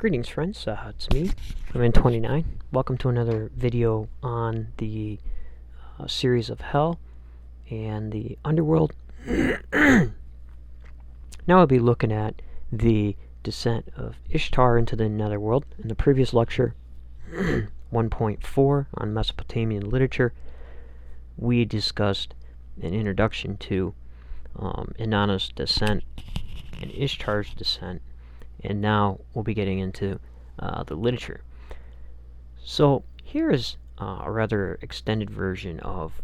Greetings friends, it's me, Man29. Welcome to another video on the series of Hell and the Underworld. Now I'll be looking at the Descent of Ishtar into the Netherworld. In the previous lecture, 1.4 on Mesopotamian literature, we discussed an introduction to Inanna's descent and Ishtar's descent. And now we'll be getting into the literature. So here is a rather extended version of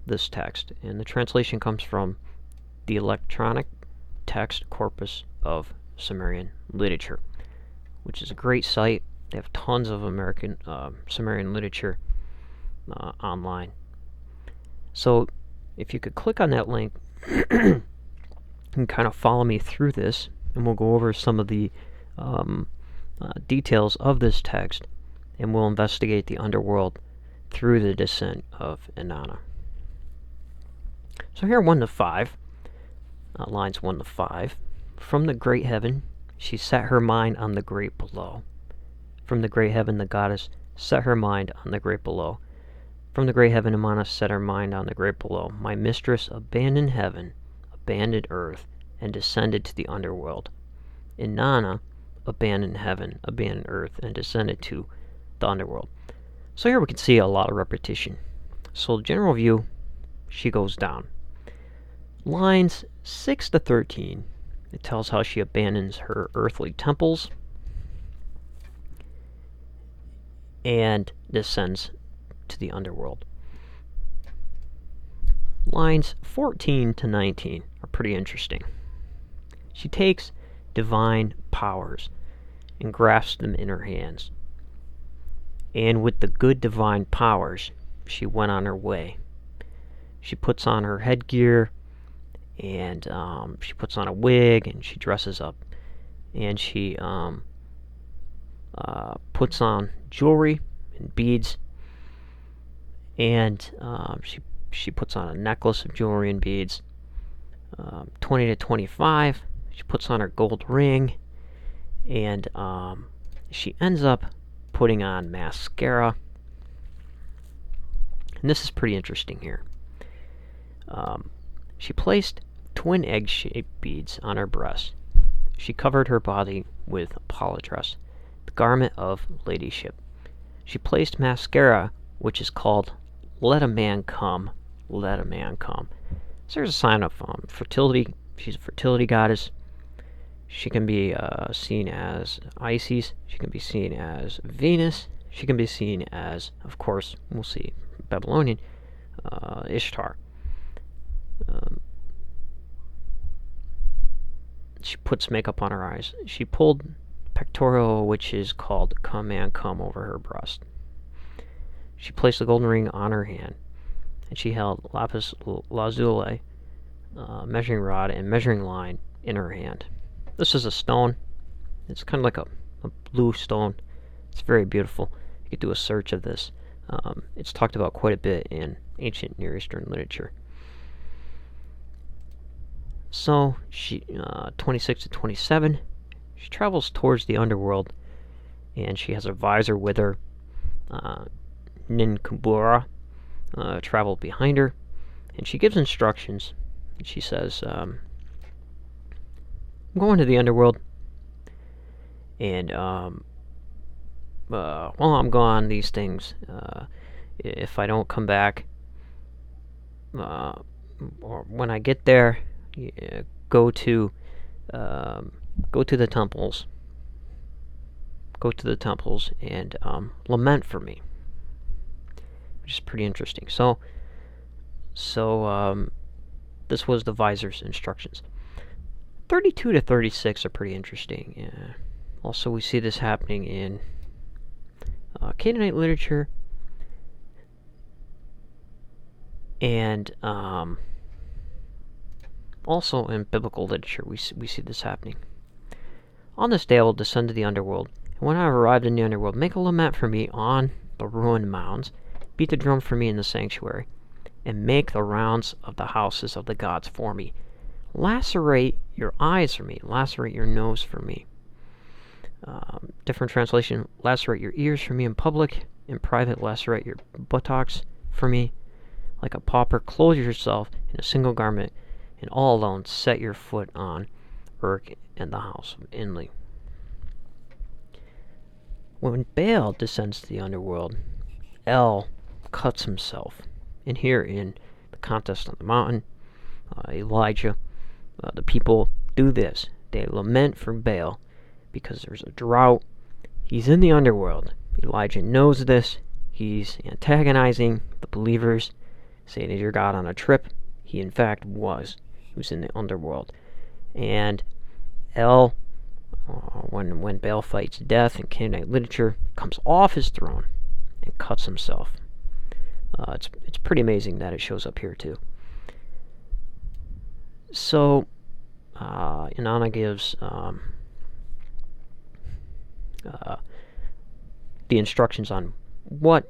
this text, and the translation comes from the electronic text corpus of Sumerian literature, which is a great site. They have tons of American Sumerian literature online. So if you could click on that link and kind of follow me through this, and we'll go over some of the details of this text, and we'll investigate the underworld through the descent of Inanna. So here 1 to 5, lines 1 to 5. From the great heaven, she set her mind on the great below. From the great heaven, the goddess set her mind on the great below. From the great heaven, Inanna set her mind on the great below. My mistress abandoned heaven, abandoned earth, and descended to the underworld. Inanna abandoned heaven, abandoned earth, and descended to the underworld. So here we can see a lot of repetition. So general view, she goes down. Lines 6 to 13, it tells how she abandons her earthly temples and descends to the underworld. Lines 14 to 19 are pretty interesting. She takes divine powers and grasps them in her hands. And with the good divine powers, she went on her way. She puts on her headgear, and she puts on a wig, and she dresses up. And she puts on jewelry and beads. And she puts on a necklace of jewelry and beads. 20 to 25. She puts on her gold ring, and she ends up putting on mascara. And this is pretty interesting here. She placed twin egg-shaped beads on her breast. She covered her body with a polydrass, the garment of ladyship. She placed mascara, which is called Let a Man Come, Let a Man Come. So there's a sign of fertility. She's a fertility goddess. She can be seen as Isis. She can be seen as Venus. She can be seen as, of course, we'll see, Babylonian, Ishtar. She puts makeup on her eyes. She pulled pectoral, which is called Come Man Come, over her breast. She placed a golden ring on her hand, and she held lapis lazuli, measuring rod, and measuring line in her hand. This is a stone. It's kind of like a blue stone. It's very beautiful. You could do a search of this. It's talked about quite a bit in ancient Near Eastern literature. So, she 26 to 27, she travels towards the underworld, and she has a visor with her. Ninkubura travel behind her, and she gives instructions. And she says, I'm going to the underworld, and while I'm gone, these things, if I don't come back, or when I get there, go to the temples. Go to the temples and lament for me, which is pretty interesting. So this was the visor's instructions. 32 to 36 are pretty interesting. Also, we see this happening in Canaanite literature, and also in biblical literature we see this happening. On this day I will descend to the underworld, and when I have arrived in the underworld, make a lament for me on the ruined mounds, beat the drum for me in the sanctuary, and make the rounds of the houses of the gods for me. Lacerate your eyes for me, lacerate your nose for me. Different translation, lacerate your ears for me in public. In private, lacerate your buttocks for me. Like a pauper, clothe yourself in a single garment, and all alone set your foot on Urk and the house of Inli. When Baal descends to the underworld, El cuts himself. And here in the contest on the mountain, Elijah, the people do this. They lament for Baal because there's a drought. He's in the underworld. Elijah knows this. He's antagonizing the believers, saying, is your God on a trip? He in fact was. He was in the underworld. And El, when Baal fights death in Canaanite literature, comes off his throne and cuts himself. It's pretty amazing that it shows up here too. So Inanna gives the instructions on what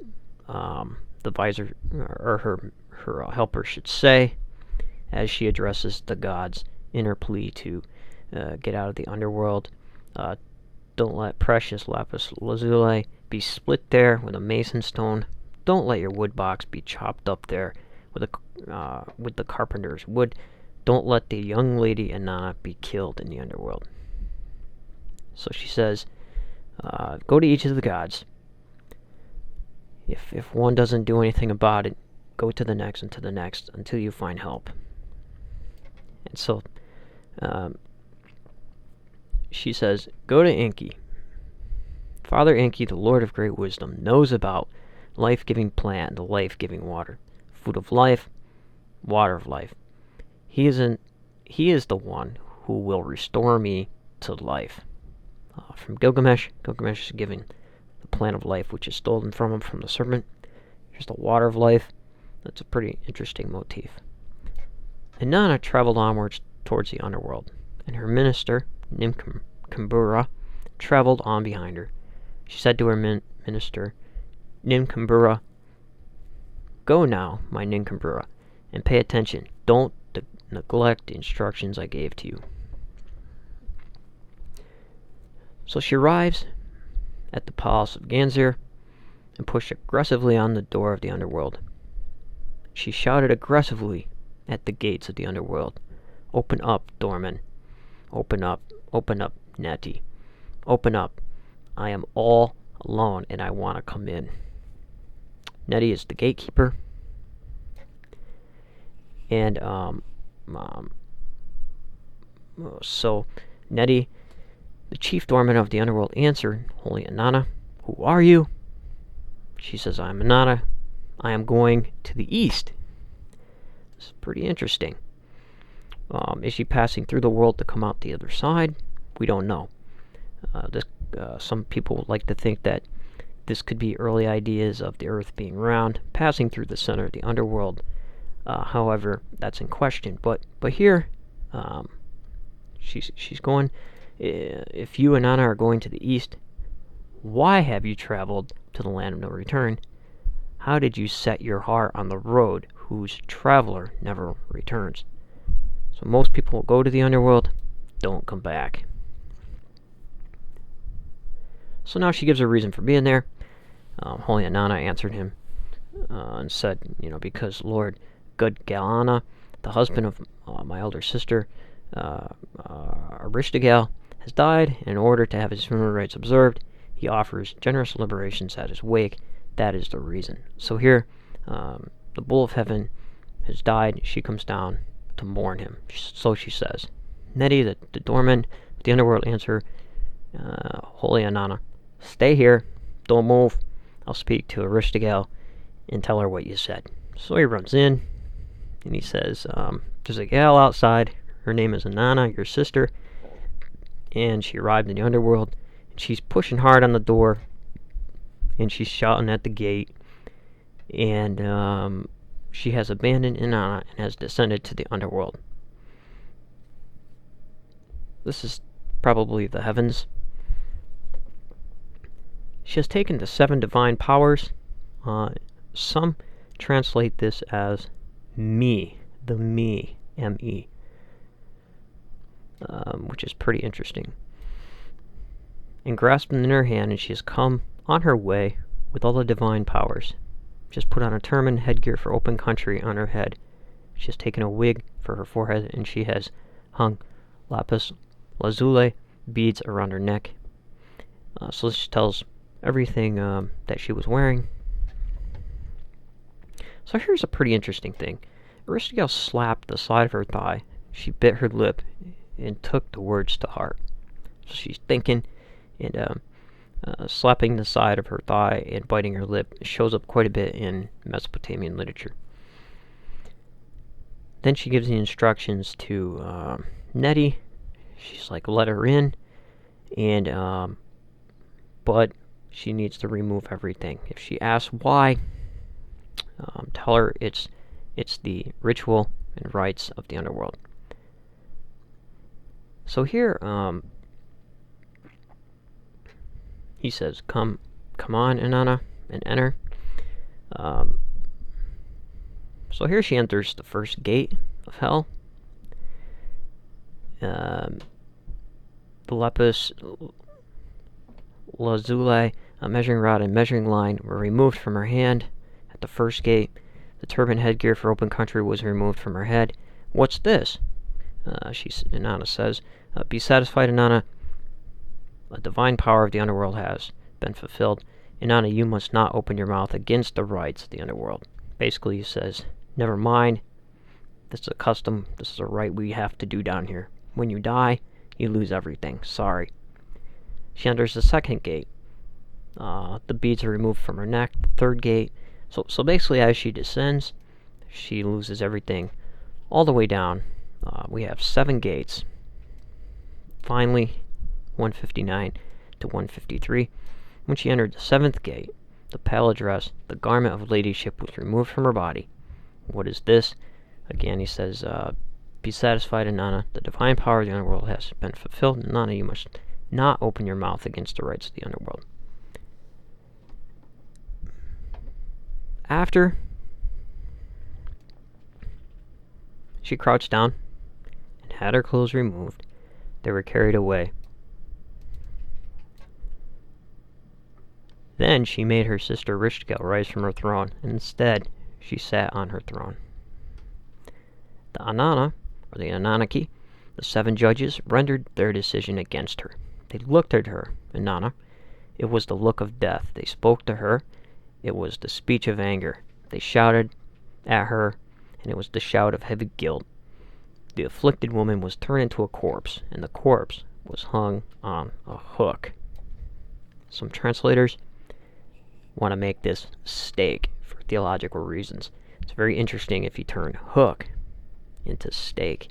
the visor or her helper should say as she addresses the gods in her plea to get out of the underworld. Don't let precious lapis lazuli be split there with a mason stone. Don't let your wood box be chopped up there with the carpenter's wood. Don't let the young lady Inanna be killed in the underworld. So she says, go to each of the gods. If one doesn't do anything about it, go to the next and to the next until you find help. And so she says, go to Enki. Father Enki, the Lord of great wisdom, knows about life-giving plant, the life-giving water, food of life, water of life. He is the one who will restore me to life. From Gilgamesh is given the plant of life, which is stolen from him from the serpent. Here's the water of life. That's a pretty interesting motif. Inanna traveled onwards towards the underworld, and her minister, Nimkambura, traveled on behind her. She said to her minister, Nimkambura, go now, my Nimkambura, and pay attention. Don't neglect the instructions I gave to you. So she arrives at the palace of Ganzir and pushed aggressively on the door of the underworld. She shouted aggressively at the gates of the underworld, open up, doorman. Open up, Neti. Open up. I am all alone and I want to come in. Neti is the gatekeeper. And so Neti, the chief doorman of the underworld, answered, Holy Inanna, who are you? She says, I am Inanna. I am going to the east. This is pretty interesting. Is she passing through the world to come out the other side? We don't know. Some people would like to think that this could be early ideas of the earth being round, passing through the center of the underworld. However, that's in question. But here, she's going. If you and Inanna are going to the east, why have you traveled to the land of no return? How did you set your heart on the road whose traveler never returns? So most people go to the underworld, don't come back. So now she gives a reason for being there. Holy Inanna answered him and said, because Lord Gudgalana, the husband of my elder sister, Arishtagal, has died, and in order to have his funeral rites observed, he offers generous liberations at his wake. That is the reason. So here, the bull of heaven has died. She comes down to mourn him. So she says. Neti, the doorman, the underworld, answer, Holy Inanna, stay here. Don't move. I'll speak to Arishtagal and tell her what you said. So he runs in, and he says, there's a gal outside. Her name is Inanna, your sister, and she arrived in the underworld, and she's pushing hard on the door, and she's shouting at the gate, and she has abandoned Inanna and has descended to the underworld. This is probably the heavens. She has taken the 7 divine powers. Some translate this as me, the me, M-E, which is pretty interesting. and grasped them in her hand, and she has come on her way with all the divine powers. She has put on a turban headgear for open country on her head. She has taken a wig for her forehead, and she has hung lapis lazuli beads around her neck. So this tells everything that she was wearing. So here's a pretty interesting thing. Aristotle slapped the side of her thigh. She bit her lip and took the words to heart. So she's thinking and slapping the side of her thigh and biting her lip. It shows up quite a bit in Mesopotamian literature. Then she gives the instructions to Nettie. She's like, let her in, and but she needs to remove everything. If she asks why, tell her it's the ritual and rites of the underworld. So here, he says, "Come on, Inanna, and enter." So here she enters the first gate of hell. The lapis lazuli, a measuring rod and measuring line were removed from her hand at the first gate. The turban headgear for open country was removed from her head. What's this? Inanna says, "Be satisfied, Inanna. A divine power of the underworld has been fulfilled. Inanna, you must not open your mouth against the rites of the underworld." Basically, he says, never mind. This is a custom. This is a rite we have to do down here. When you die, you lose everything. Sorry. She enters the second gate. The beads are removed from her neck. The third gate. So basically, as she descends, she loses everything all the way down. We have 7 gates. Finally, 159 to 153. When she entered the 7th gate, the pale dress, the garment of ladyship, was removed from her body. What is this? Again, he says, be satisfied, Inanna. The divine power of the underworld has been fulfilled. Inanna, you must not open your mouth against the rights of the underworld. After she crouched down and had her clothes removed, they were carried away. Then she made her sister Rishgal rise from her throne, and instead she sat on her throne. The Inanna, or the Anunnaki, the 7 judges, rendered their decision against her. They looked at her, Inanna. It was the look of death. They spoke to her. It was the speech of anger. They shouted at her, and it was the shout of heavy guilt. The afflicted woman was turned into a corpse, and the corpse was hung on a hook. Some translators want to make this stake for theological reasons. It's very interesting if you turn hook into stake.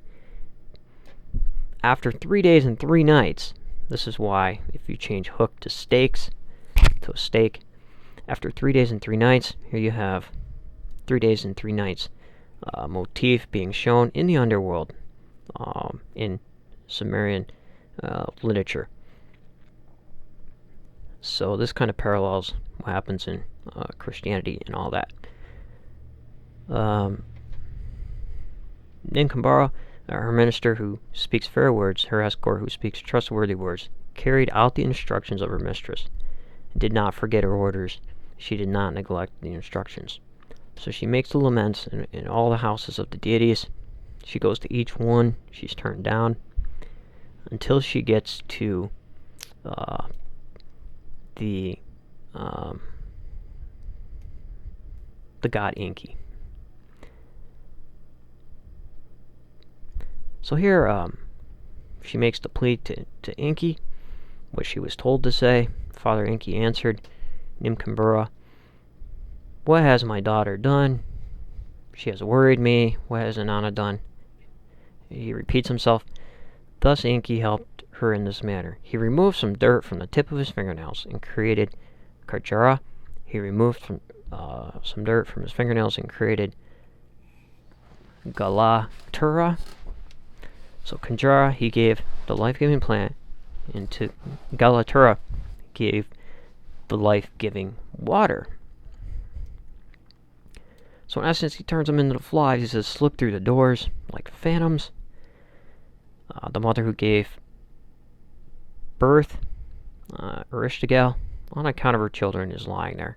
After 3 days and 3 nights, this is why if you change hook to stakes, to a stake, after 3 days and 3 nights, here you have 3 days and 3 nights motif being shown in the underworld in Sumerian literature. So this kind of parallels what happens in Christianity and all that. Ninkambara, her minister who speaks fair words, her escort who speaks trustworthy words, carried out the instructions of her mistress, and did not forget her orders. She did not neglect the instructions. So she makes the laments in all the houses of the deities. She goes to each one. She's turned down until she gets to the god Enki. So here, she makes the plea to Enki, what she was told to say. Father Enki answered, Ninkambara, what has my daughter done? She has worried me. What has Inanna done? He repeats himself. Thus Enki helped her in this manner. He removed some dirt from the tip of his fingernails and created Karjara. He removed some dirt from his fingernails and created Galatura. So Kanjara, he gave the life-giving plant, and to Galatura gave the life-giving water. So in essence, he turns them into the flies. He says, slip through the doors like phantoms. The mother who gave birth Erishkigal, on account of her children, is lying there.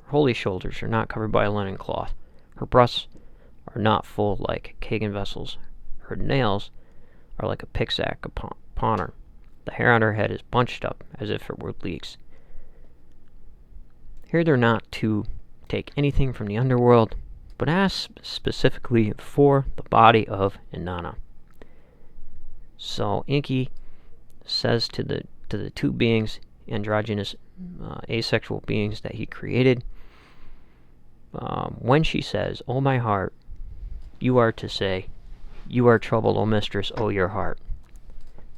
Her holy shoulders are not covered by a linen cloth. Her breasts are not full like kagan vessels. Her nails are like a picksack upon her. The hair on her head is bunched up as if it were leeks. Here they're not to take anything from the underworld, but ask specifically for the body of Inanna. So Enki says to the two beings, androgynous, asexual beings that he created, when she says, "O my heart," you are to say, "You are troubled, O mistress, O your heart."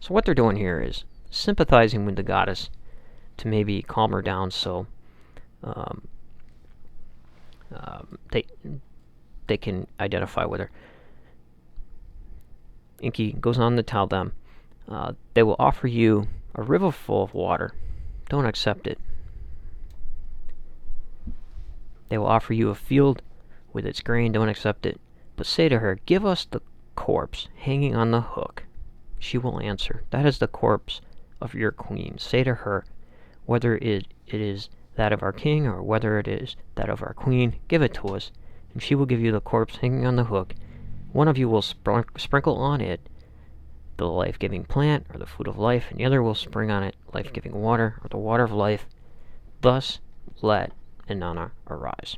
So what they're doing here is sympathizing with the goddess to maybe calm her down, so they can identify with her. Enki goes on to tell them, they will offer you a river full of water. Don't accept it. They will offer you a field with its grain. Don't accept it. But say to her, "Give us the corpse hanging on the hook." She will answer, "That is the corpse of your queen." Say to her, whether it is that of our king or whether it is that of our queen, give it to us, and she will give you the corpse hanging on the hook. One of you will sprinkle on it the life-giving plant, or the food of life, and the other will spring on it life-giving water, or the water of life. Thus let Inanna arise.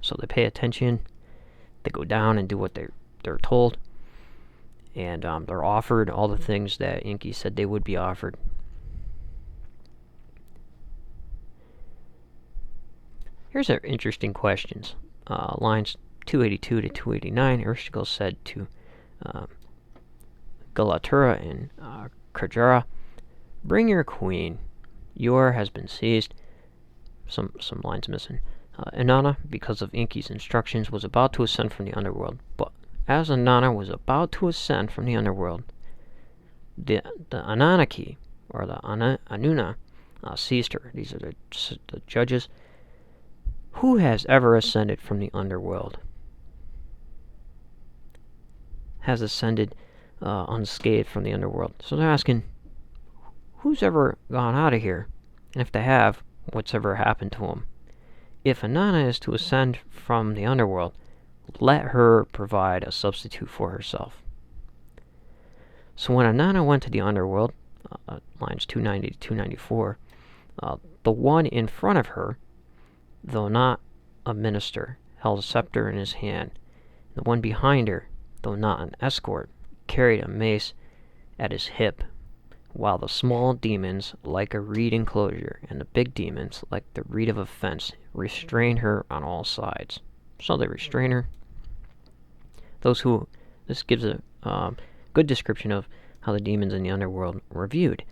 So they pay attention, they go down and do what they're told, and they're offered all the things that Enki said they would be offered. Here's our interesting questions. Lines 282 to 289, Erishkigal said to Galatura and Krajara, "Bring your queen. Yor has been seized." Some lines missing. Inanna, because of Enki's instructions, was about to ascend from the underworld. But as Inanna was about to ascend from the underworld, the Anunnaki, or the Anuna, seized her. These are the judges. Who has ever ascended from the underworld? Has ascended unscathed from the underworld. So they're asking, who's ever gone out of here? And if they have, what's ever happened to them? If Inanna is to ascend from the underworld, let her provide a substitute for herself. So when Inanna went to the underworld, lines 290 to 294, the one in front of her, though not a minister, held a scepter in his hand. The one behind her, though not an escort, carried a mace at his hip, while the small demons, like a reed enclosure, and the big demons, like the reed of a fence, restrained her on all sides. So they restrain her. This gives a good description of how the demons in the underworld were viewed.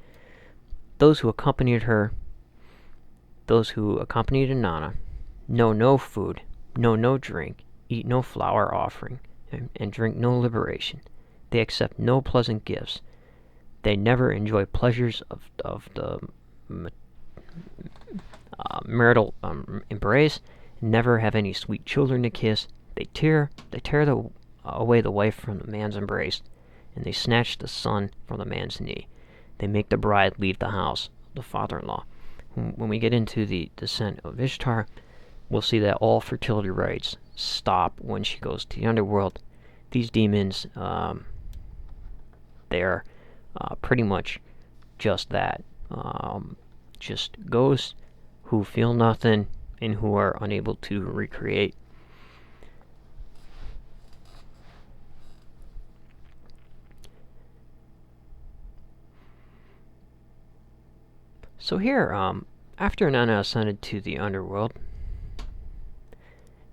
Those who accompanied Inanna, know no food, know no drink, eat no flour offering, and drink no liberation. They accept no pleasant gifts. They never enjoy pleasures of the marital embrace, never have any sweet children to kiss. They tear away the wife from the man's embrace, and they snatch the son from the man's knee. They make the bride leave the house of the father-in-law. When we get into the Descent of Ishtar, we'll see that all fertility rites stop when she goes to the underworld. These demons, they're pretty much just that. Just ghosts who feel nothing and who are unable to recreate. So here, after Inanna ascended to the underworld,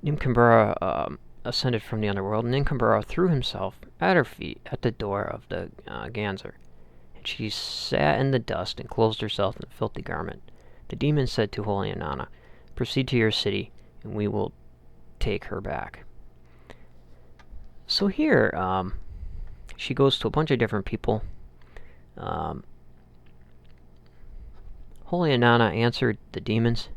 Nimkambara ascended from the underworld, and Nimkambara threw himself at her feet at the door of the Ganser. And she sat in the dust and clothed herself in a filthy garment. The demon said to holy Inanna, "Proceed to your city, and we will take her back." So here, she goes to a bunch of different people. Holy Inanna answered the demons,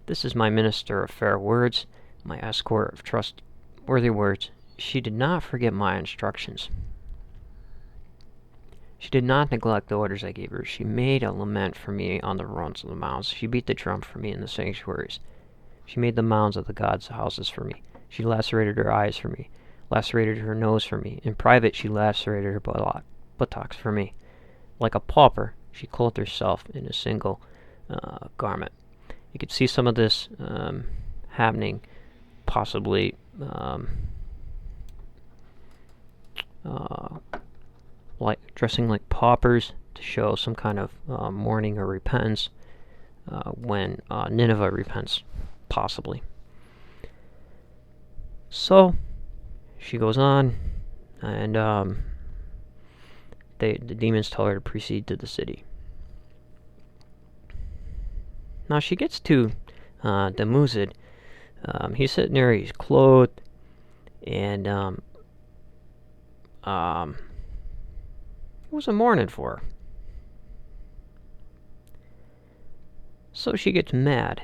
"This is my minister of fair words, my escort of trustworthy words. She did not forget my instructions. She did not neglect the orders I gave her. She made a lament for me on the runs of the mounds. She beat the drum for me in the sanctuaries. She made the mounds of the gods' houses for me. She lacerated her eyes for me, lacerated her nose for me. In private, she lacerated her buttocks for me. Like a pauper, she clothed herself in a single garment. You could see some of this happening, possibly like dressing like paupers to show some kind of mourning or repentance when Nineveh repents, possibly. So she goes on, and the demons tell her to proceed to the city. Now she gets to Dumuzi. He's sitting there, he's clothed, and what was a mourning for? So she gets mad.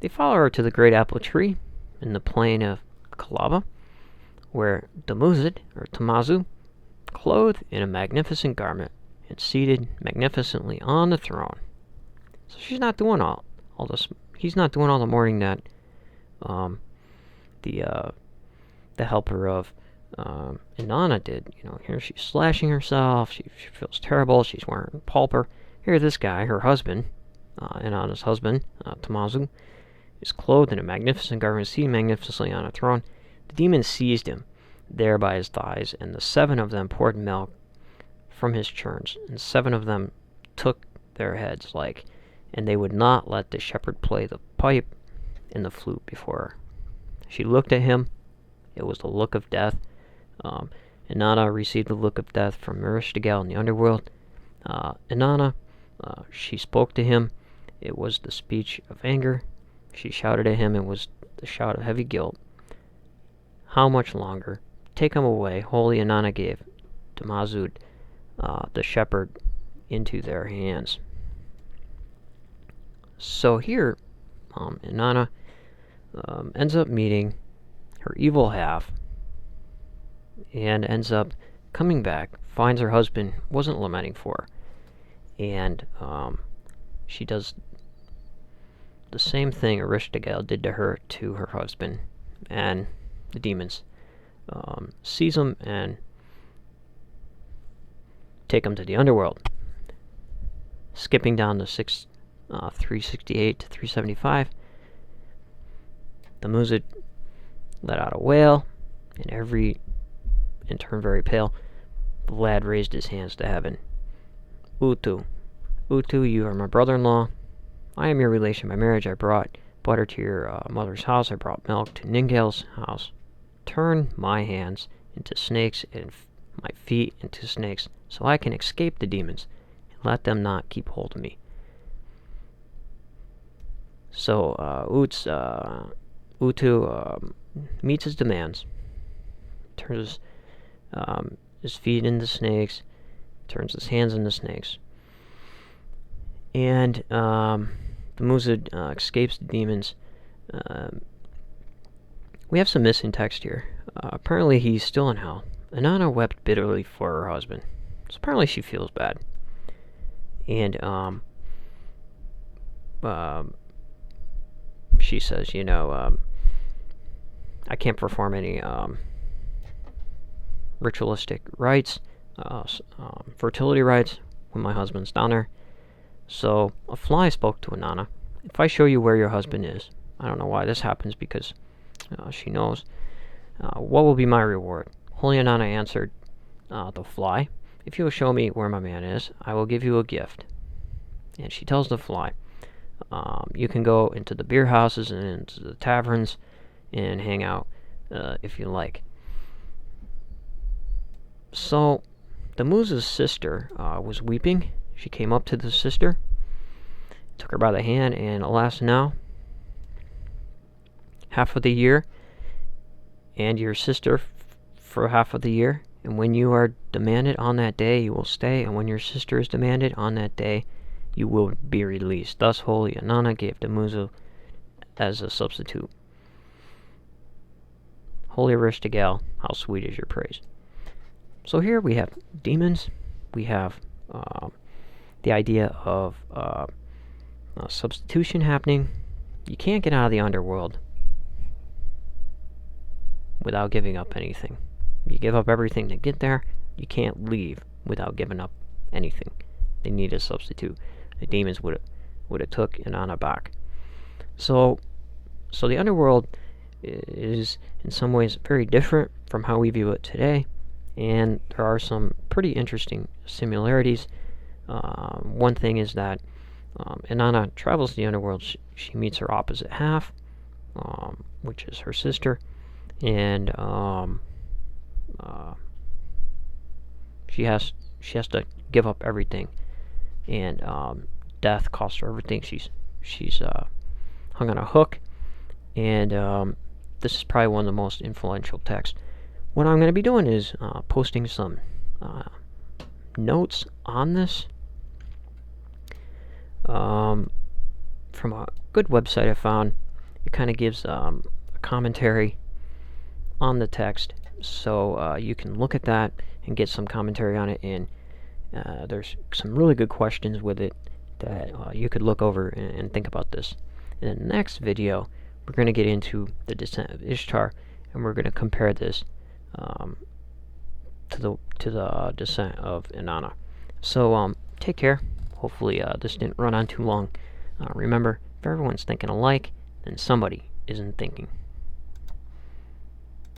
They follow her to the great apple tree in the plain of Kalaba, where Dumuzi, or Tammuz, clothed in a magnificent garment and seated magnificently on the throne. So she's not doing all this. He's not doing all the mourning that the helper of Inanna did. You know, here she's slashing herself. She feels terrible. She's wearing pauper. Here, this guy, her husband, Inanna's husband, Tammuz, is clothed in a magnificent garment, seated magnificently on a throne. The demon seized him there by his thighs, and the 7 of them poured milk from his churns, and 7 of them took their heads, and they would not let the shepherd play the pipe and the flute before her. She looked at him. It was the look of death. Inanna received the look of death from Ishtar in the Underworld. Inanna, she spoke to him. It was the speech of anger. She shouted at him. It was the shout of heavy guilt. How much longer? Take him away. Holy Inanna gave Dumuzi, the shepherd, into their hands. So here, Inanna ends up meeting her evil half, and ends up coming back, finds her husband wasn't lamenting for her, and she does the same thing Ishtar did to her husband, and the demons seize him and take him to the Underworld. Skipping down to 368 to 375, Dumuzi let out a wail, and turned very pale. The lad raised his hands to heaven. Utu, you are my brother-in-law. I am your relation by marriage. I brought butter to your mother's house. I brought milk to Ningal's house. Turn my hands into snakes and my feet into snakes, so I can escape the demons, and let them not keep hold of me. So Utu meets his demands, turns his feet into snakes, turns his hands into snakes, and Dumuzi escapes the demons. We have some missing text here. Apparently he's still in hell. Inanna wept bitterly for her husband. So apparently she feels bad. And she says, I can't perform any ritualistic rites, fertility rites when my husband's down there. So a fly spoke to Inanna. If I show you where your husband is, I don't know why this happens, because she knows, what will be my reward? Holy Inanna answered the fly, if you will show me where my man is, I will give you a gift. And she tells the fly, you can go into the beer houses and into the taverns and hang out if you like. So Dumuzi's sister was weeping. She came up to the sister, took her by the hand, and alas, now, half of the year, and your sister for half of the year, and when you are demanded on that day, you will stay, and when your sister is demanded on that day, you will be released. Thus, Holy Inanna gave Dumuzi as a substitute. Holy Ishtar, how sweet is your praise. So here we have demons we have the idea of substitution happening. You can't get out of the underworld without giving up anything. You give up everything to get there. You can't leave without giving up anything. They need a substitute. The demons would have took Inanna back. So the underworld is in some ways very different from how we view it today, and there are some pretty interesting similarities. One thing is that Inanna travels to the underworld. She meets her opposite half, which is her sister, and she has to give up everything, and death costs her everything. She's hung on a hook, and this is probably one of the most influential texts. What I'm going to be doing is posting some notes on this from a good website I found. It kind of gives a commentary on the text, so you can look at that and get some commentary on it, and there's some really good questions with it that you could look over and think about this. In the next video, we're going to get into the Descent of Ishtar, and we're going to compare this to the Descent of Inanna. So take care. Hopefully this didn't run on too long. Remember, if everyone's thinking alike, then somebody isn't thinking.